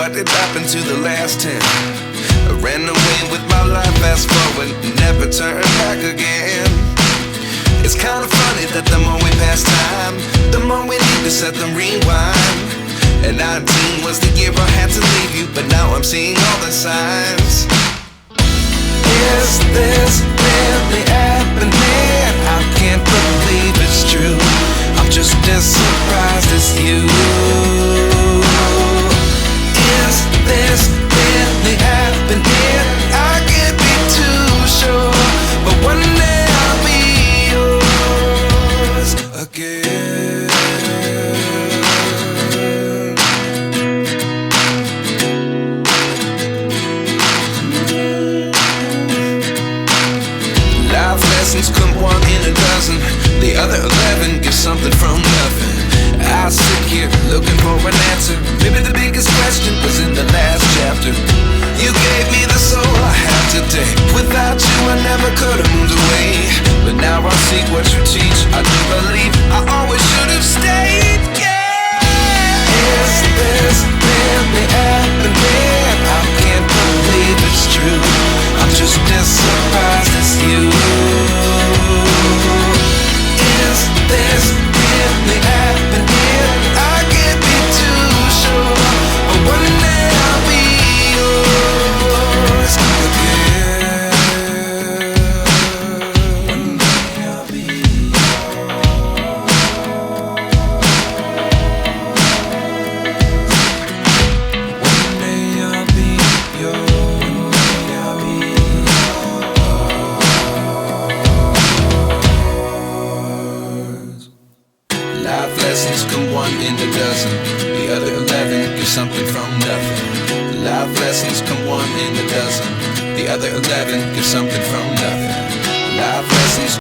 what did happen to the last 10? I ran away with my life, fast forward, never turn back again. It's kind of funny that the more we pass time, the more we need to set them rewind. And 19 was the year I had to leave you, but now I'm seeing all the signs. Is this really happening? I can't believe it's true. I'm just as surprised as you. Is this really happening? I can't be too sure, but one day I'll be yours again. Life lessons come one in a dozen. The other 11 give something from nothing. I sit here looking for an answer. Maybe the biggest question was in the last chapter. You gave me the soul I have today. Without you I never could have moved away. But now I see what you teach. I do believe I always should have stayed. Yeah. Is this really happening? I can't believe it's true. I'm just as surprised as you. Is this really happening? I can't be too sure, but one day I'll be yours again. One day I'll be yours. One day I'll be yours. One day I'll be yours. Life lessons come one in a dozen. The other 11 give something from nothing. Life lessons come one in a dozen. The other 11 give something from nothing. Life lessons